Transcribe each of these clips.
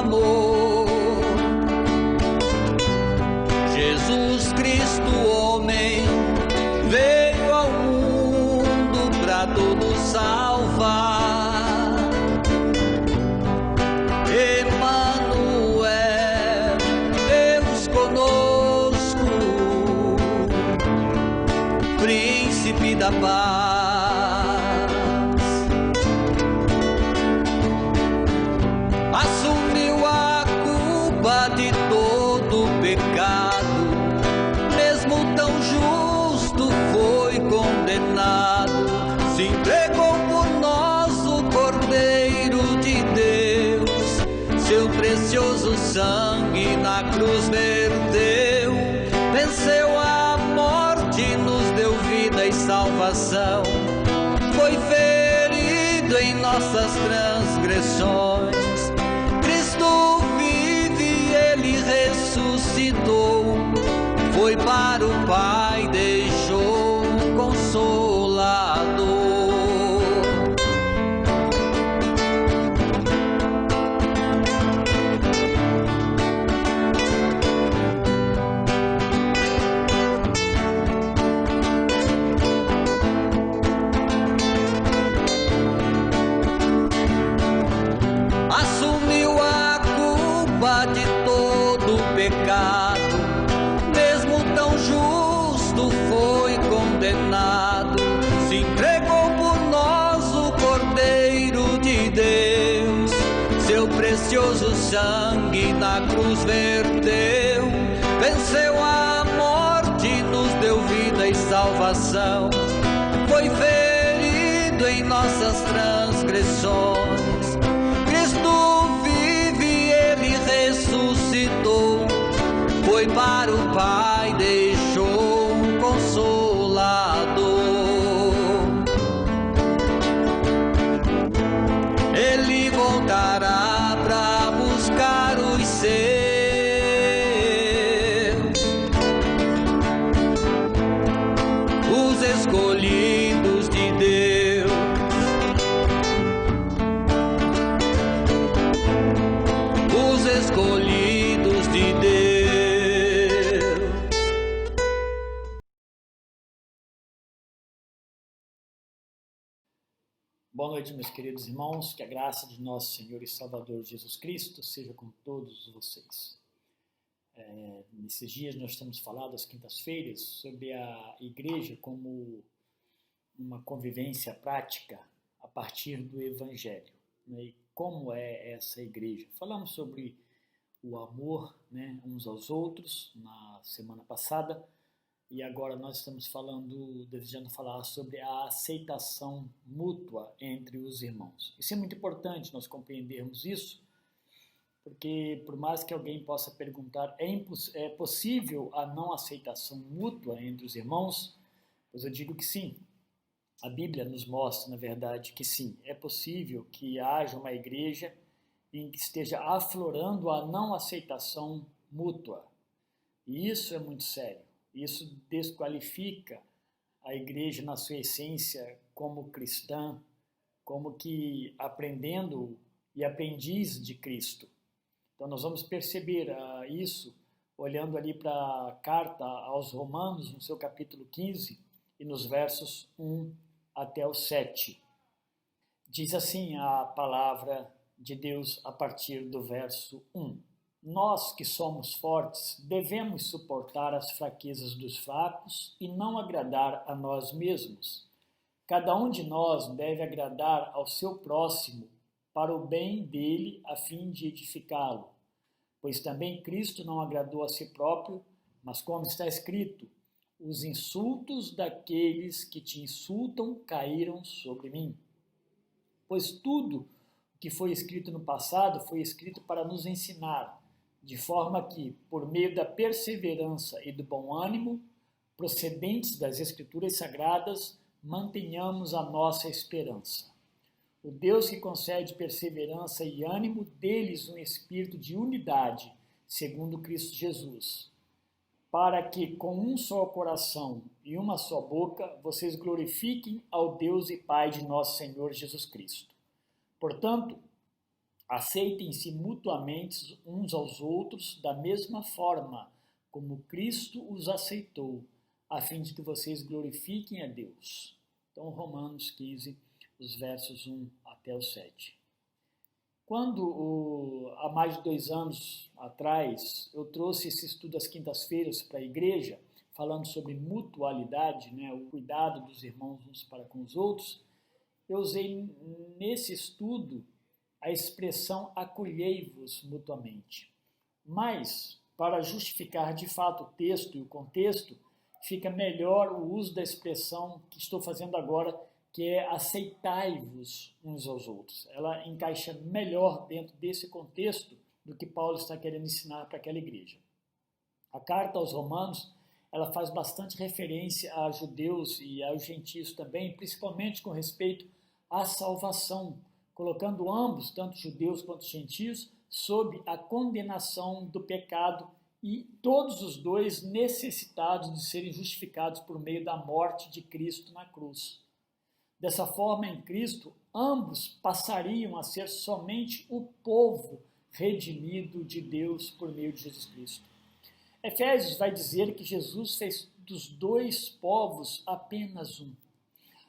amor. Jesus Cristo, homem, veio ao mundo pra todos salvar. Emmanuel, Deus conosco, Príncipe da paz. Assumiu a culpa de todo pecado, mesmo tão justo foi condenado. Se entregou por nós, o Cordeiro de Deus, seu precioso sangue na cruz verteu. Venceu a morte, nos deu vida e salvação. Foi ferido em nossas transgressões. Cristo vive, ele ressuscitou. Foi para o Pai, deixou um Consolador. Assumiu a culpa de todo pecado, mesmo tão justo foi condenado. Se entregou por nós, o Cordeiro de Deus, seu precioso sangue na cruz verteu. Venceu a morte, nos deu vida e salvação. Foi ferido em nossas transgressões. Cristo vive, ele ressuscitou. Foi para o Pai, deixou um Consolador. Ele voltará para buscar os seus, os escolhidos de Deus. Os escolhidos de Deus. Boa noite, meus queridos irmãos, que a graça de nosso Senhor e Salvador Jesus Cristo seja com todos vocês. Nesses dias nós temos falado às quintas-feiras sobre a igreja como uma convivência prática a partir do Evangelho, né? E como é essa igreja? Falamos sobre o amor, né, uns aos outros na semana passada, e agora nós estamos desejando falar sobre a aceitação mútua entre os irmãos. Isso é muito importante nós compreendermos isso, porque por mais que alguém possa perguntar, é possível a não aceitação mútua entre os irmãos? Pois eu digo que sim. A Bíblia nos mostra, na verdade, que sim, é possível que haja uma igreja em que esteja aflorando a não aceitação mútua. E isso é muito sério. Isso desqualifica a igreja na sua essência como cristã, como que aprendendo e aprendiz de Cristo. Então nós vamos perceber isso olhando ali para a carta aos Romanos, no seu capítulo 15, e nos versos 1 até o 7. Diz assim a palavra de Deus a partir do verso 1. Nós que somos fortes devemos suportar as fraquezas dos fracos e não agradar a nós mesmos. Cada um de nós deve agradar ao seu próximo para o bem dele a fim de edificá-lo. Pois também Cristo não agradou a si próprio, mas como está escrito, os insultos daqueles que te insultam caíram sobre mim. Pois tudo o que foi escrito no passado foi escrito para nos ensinar, de forma que, por meio da perseverança e do bom ânimo, procedentes das Escrituras Sagradas, mantenhamos a nossa esperança. O Deus que concede perseverança e ânimo, dê-lhes um espírito de unidade, segundo Cristo Jesus, para que, com um só coração e uma só boca, vocês glorifiquem ao Deus e Pai de nosso Senhor Jesus Cristo. Portanto, Aceitem-se mutuamente uns aos outros da mesma forma como Cristo os aceitou, a fim de que vocês glorifiquem a Deus. Então, Romanos 15, os versos 1 até o 7. Quando, há mais de 2 anos atrás, eu trouxe esse estudo às quintas-feiras para a igreja, falando sobre mutualidade, né, o cuidado dos irmãos uns para com os outros, eu usei nesse estudo a expressão acolhei-vos mutuamente. Mas, para justificar de fato o texto e o contexto, fica melhor o uso da expressão que estou fazendo agora, que é aceitai-vos uns aos outros. Ela encaixa melhor dentro desse contexto do que Paulo está querendo ensinar para aquela igreja. A carta aos Romanos, ela faz bastante referência a judeus e aos gentios também, principalmente com respeito à salvação, colocando ambos, tanto judeus quanto gentios, sob a condenação do pecado e todos os dois necessitados de serem justificados por meio da morte de Cristo na cruz. Dessa forma, em Cristo, ambos passariam a ser somente o povo redimido de Deus por meio de Jesus Cristo. Efésios vai dizer que Jesus fez dos dois povos apenas um.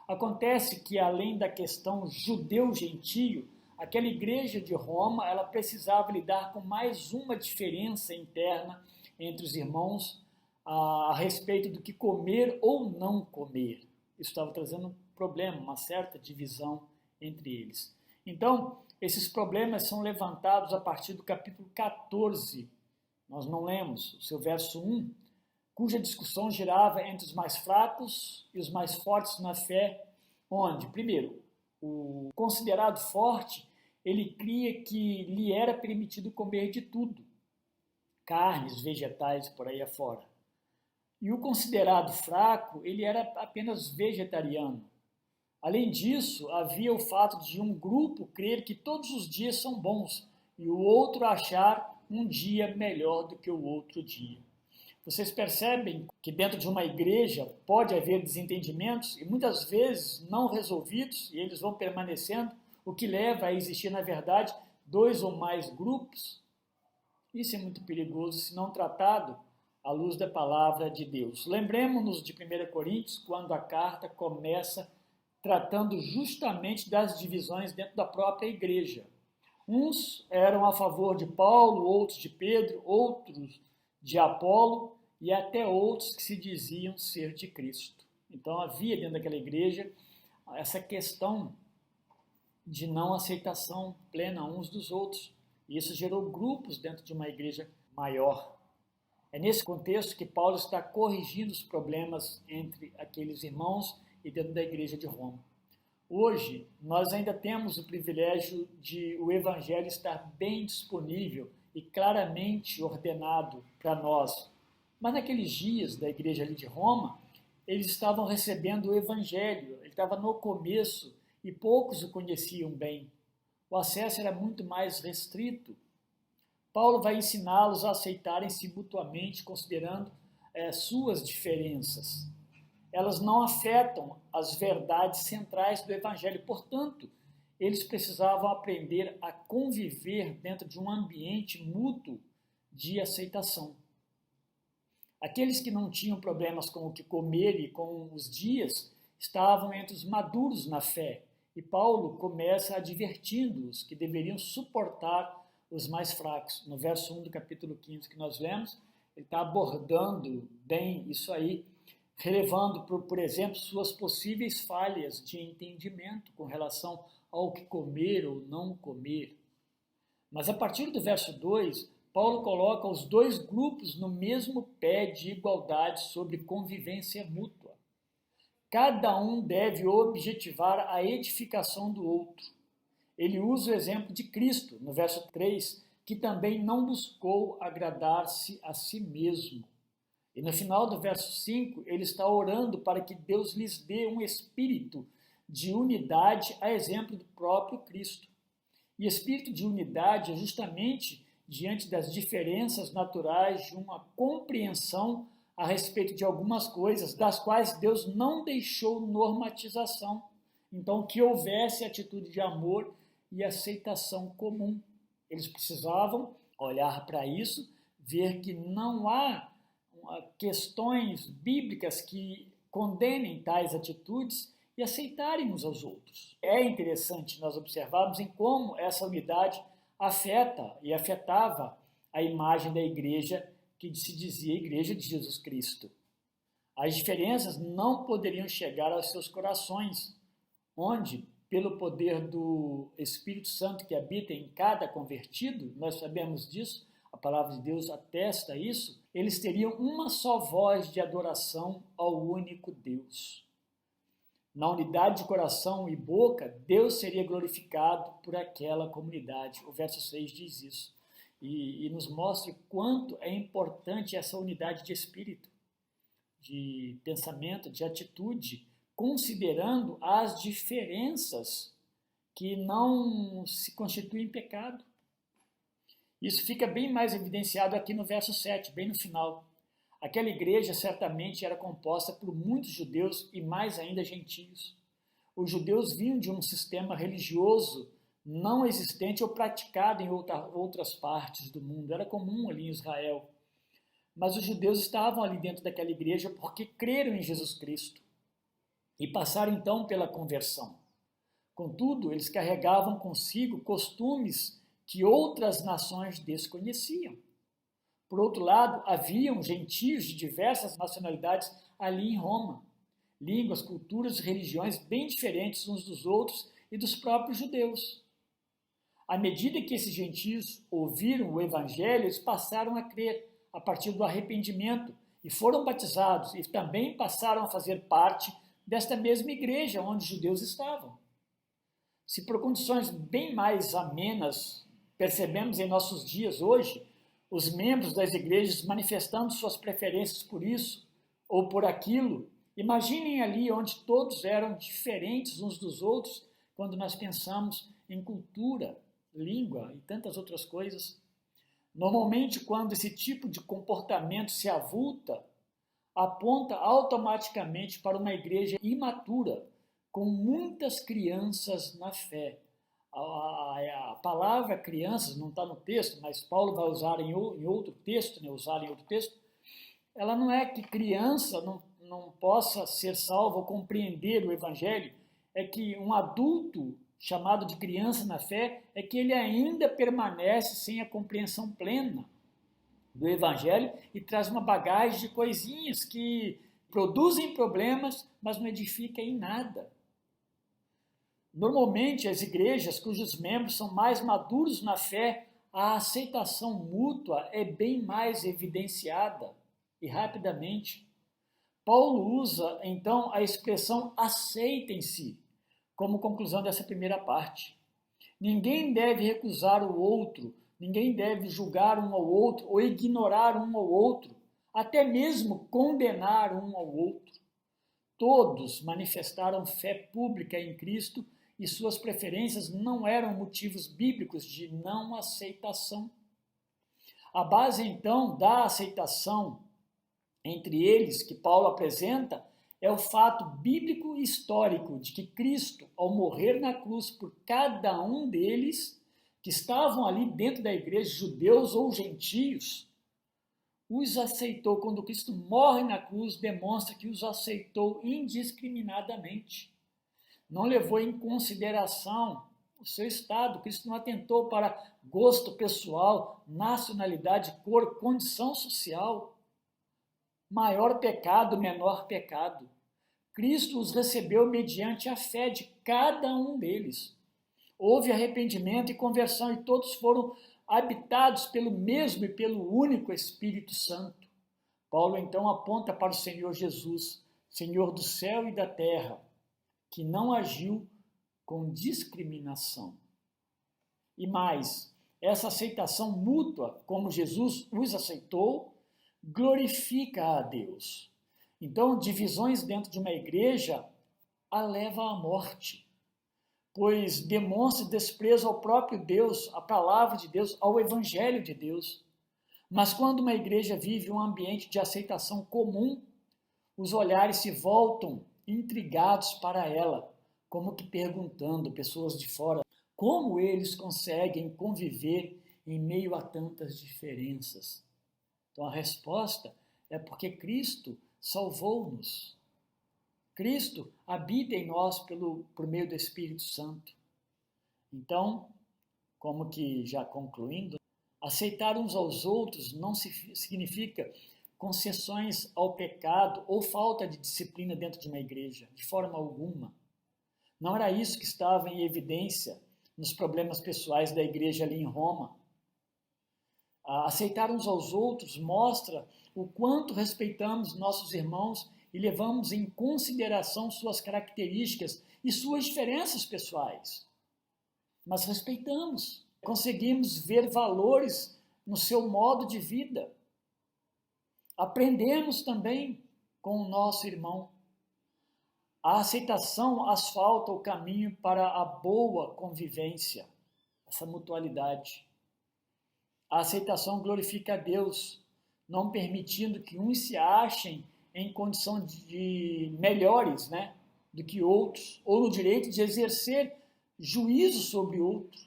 Acontece que, além da questão judeu-gentio, aquela igreja de Roma, ela precisava lidar com mais uma diferença interna entre os irmãos a respeito do que comer ou não comer. Isso estava trazendo um problema, uma certa divisão entre eles. Então, esses problemas são levantados a partir do capítulo 14. Nós não lemos o seu verso 1, cuja discussão girava entre os mais fracos e os mais fortes na fé, onde, primeiro, o considerado forte, ele cria que lhe era permitido comer de tudo, carnes, vegetais, por aí afora. E o considerado fraco, ele era apenas vegetariano. Além disso, havia o fato de um grupo crer que todos os dias são bons e o outro achar um dia melhor do que o outro dia. Vocês percebem que dentro de uma igreja pode haver desentendimentos e muitas vezes não resolvidos e eles vão permanecendo, o que leva a existir, na verdade, 2 ou mais grupos? Isso é muito perigoso se não tratado à luz da palavra de Deus. Lembremos-nos de 1 Coríntios, quando a carta começa tratando justamente das divisões dentro da própria igreja. Uns eram a favor de Paulo, outros de Pedro, outros de Apolo e até outros que se diziam ser de Cristo. Então havia dentro daquela igreja essa questão de não aceitação plena uns dos outros. E isso gerou grupos dentro de uma igreja maior. É nesse contexto que Paulo está corrigindo os problemas entre aqueles irmãos e dentro da igreja de Roma. Hoje, nós ainda temos o privilégio de o evangelho estar bem disponível e claramente ordenado para nós. Mas naqueles dias da igreja ali de Roma, eles estavam recebendo o evangelho, ele estava no começo e poucos o conheciam bem. O acesso era muito mais restrito. Paulo vai ensiná-los a aceitarem-se mutuamente, considerando suas diferenças. Elas não afetam as verdades centrais do evangelho, portanto, eles precisavam aprender a conviver dentro de um ambiente mútuo de aceitação. Aqueles que não tinham problemas com o que comer e com os dias estavam entre os maduros na fé, e Paulo começa advertindo-os que deveriam suportar os mais fracos. No verso 1 do capítulo 15 que nós lemos, ele está abordando bem isso aí, relevando, por exemplo, suas possíveis falhas de entendimento com relação ao que comer ou não comer. Mas a partir do verso 2, Paulo coloca os dois grupos no mesmo pé de igualdade sobre convivência mútua. Cada um deve objetivar a edificação do outro. Ele usa o exemplo de Cristo, no verso 3, que também não buscou agradar-se a si mesmo. E no final do verso 5, ele está orando para que Deus lhes dê um espírito de unidade, a exemplo do próprio Cristo. E espírito de unidade é justamente diante das diferenças naturais de uma compreensão a respeito de algumas coisas, das quais Deus não deixou normatização. Então, que houvesse atitude de amor e aceitação comum. Eles precisavam olhar para isso, ver que não há questões bíblicas que condenem tais atitudes e aceitarem uns aos outros. É interessante nós observarmos em como essa unidade afeta e afetava a imagem da igreja que se dizia Igreja de Jesus Cristo. As diferenças não poderiam chegar aos seus corações, onde, pelo poder do Espírito Santo que habita em cada convertido, nós sabemos disso, a palavra de Deus atesta isso, eles teriam uma só voz de adoração ao único Deus. Na unidade de coração e boca, Deus seria glorificado por aquela comunidade. O verso 6 diz isso. E nos mostra quanto é importante essa unidade de espírito, de pensamento, de atitude, considerando as diferenças que não se constituem pecado. Isso fica bem mais evidenciado aqui no verso 7, bem no final. Aquela igreja certamente era composta por muitos judeus e mais ainda gentios. Os judeus vinham de um sistema religioso não existente ou praticado em outras partes do mundo. Era comum ali em Israel. Mas os judeus estavam ali dentro daquela igreja porque creram em Jesus Cristo e passaram então pela conversão. Contudo, eles carregavam consigo costumes que outras nações desconheciam. Por outro lado, haviam gentios de diversas nacionalidades ali em Roma. Línguas, culturas e religiões bem diferentes uns dos outros e dos próprios judeus. À medida que esses gentios ouviram o evangelho, eles passaram a crer a partir do arrependimento e foram batizados e também passaram a fazer parte desta mesma igreja onde os judeus estavam. Se por condições bem mais amenas percebemos em nossos dias hoje os membros das igrejas manifestando suas preferências por isso ou por aquilo, imaginem ali onde todos eram diferentes uns dos outros quando nós pensamos em cultura, língua e tantas outras coisas. Normalmente, quando esse tipo de comportamento se avulta, aponta automaticamente para uma igreja imatura, com muitas crianças na fé. A palavra crianças não está no texto, mas Paulo vai usar em outro texto, ela não é que criança não possa ser salvo ou compreender o evangelho, é que um adulto chamado de criança na fé, é que ele ainda permanece sem a compreensão plena do evangelho e traz uma bagagem de coisinhas que produzem problemas, mas não edificam em nada. Normalmente, as igrejas cujos membros são mais maduros na fé, a aceitação mútua é bem mais evidenciada e rapidamente. Paulo usa, então, a expressão aceitem-se como conclusão dessa primeira parte. Ninguém deve recusar o outro, ninguém deve julgar um ao outro ou ignorar um ao outro, até mesmo condenar um ao outro. Todos manifestaram fé pública em Cristo e suas preferências não eram motivos bíblicos de não aceitação. A base, então, da aceitação entre eles que Paulo apresenta é o fato bíblico e histórico de que Cristo, ao morrer na cruz por cada um deles, que estavam ali dentro da igreja, judeus ou gentios, os aceitou. Quando Cristo morre na cruz, demonstra que os aceitou indiscriminadamente. Não levou em consideração o seu estado. Cristo não atentou para gosto pessoal, nacionalidade, cor, condição social. Maior pecado, menor pecado. Cristo os recebeu mediante a fé de cada um deles. Houve arrependimento e conversão e todos foram habitados pelo mesmo e pelo único Espírito Santo. Paulo então aponta para o Senhor Jesus, Senhor do céu e da terra, que não agiu com discriminação. E mais, essa aceitação mútua, como Jesus os aceitou, glorifica a Deus. Então, divisões dentro de uma igreja a leva à morte, pois demonstra desprezo ao próprio Deus, à palavra de Deus, ao evangelho de Deus. Mas quando uma igreja vive um ambiente de aceitação comum, os olhares se voltam intrigados para ela, como que perguntando, pessoas de fora, como eles conseguem conviver em meio a tantas diferenças? Então a resposta é porque Cristo salvou-nos. Cristo habita em nós por meio do Espírito Santo. Então, como que já concluindo, aceitar uns aos outros não significa concessões ao pecado ou falta de disciplina dentro de uma igreja, de forma alguma. Não era isso que estava em evidência nos problemas pessoais da igreja ali em Roma. Aceitar uns aos outros mostra o quanto respeitamos nossos irmãos e levamos em consideração suas características e suas diferenças pessoais. Mas respeitamos, conseguimos ver valores no seu modo de vida. Aprendemos também com o nosso irmão. A aceitação asfalta o caminho para a boa convivência, essa mutualidade. A aceitação glorifica a Deus, não permitindo que uns se achem em condição de melhores, do que outros, ou no direito de exercer juízo sobre outro.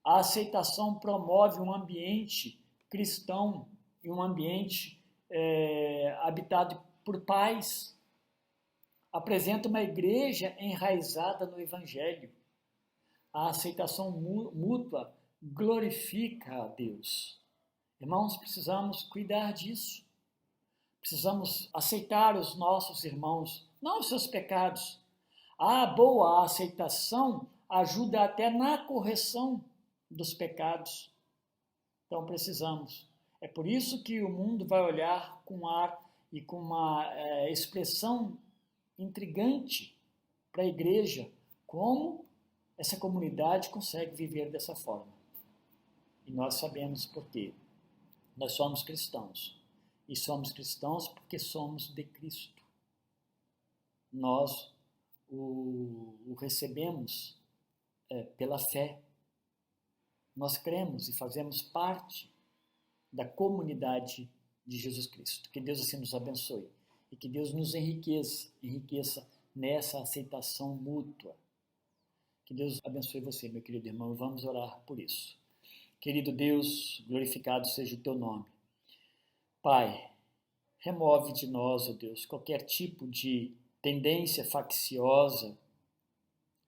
A aceitação promove um ambiente cristão e um ambiente habitado por paz. Apresenta uma igreja enraizada no Evangelho. A aceitação mútua glorifica a Deus. Irmãos, precisamos cuidar disso. Precisamos aceitar os nossos irmãos, não os seus pecados. A boa aceitação ajuda até na correção dos pecados. Então precisamos. É por isso que o mundo vai olhar com ar e com uma expressão intrigante para a igreja. Como essa comunidade consegue viver dessa forma? E nós sabemos por quê. Nós somos cristãos. E somos cristãos porque somos de Cristo. Nós o recebemos pela fé. Nós cremos e fazemos parte da comunidade de Jesus Cristo. Que Deus assim nos abençoe e que Deus nos enriqueça nessa aceitação mútua. Que Deus abençoe você, meu querido irmão, e vamos orar por isso. Querido Deus, glorificado seja o teu nome. Pai, remove de nós, ó Deus, qualquer tipo de tendência facciosa,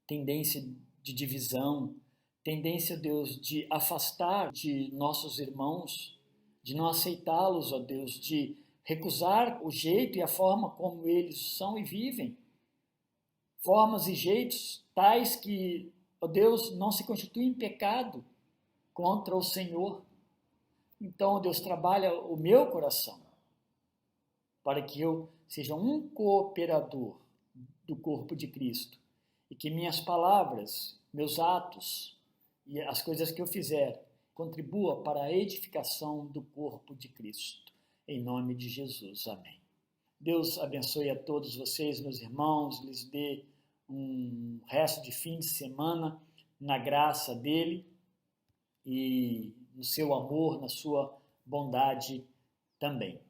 tendência de divisão, tendência, Deus, de afastar de nossos irmãos, de não aceitá-los, ó Deus, de recusar o jeito e a forma como eles são e vivem. Formas e jeitos tais que, ó Deus, não se constituem em pecado contra o Senhor. Então, Deus, trabalha o meu coração para que eu seja um cooperador do corpo de Cristo e que minhas palavras, meus atos e as coisas que eu fizer contribuam para a edificação do corpo de Cristo. Em nome de Jesus. Amém. Deus abençoe a todos vocês, meus irmãos, lhes dê um resto de fim de semana na graça dele e no seu amor, na sua bondade também.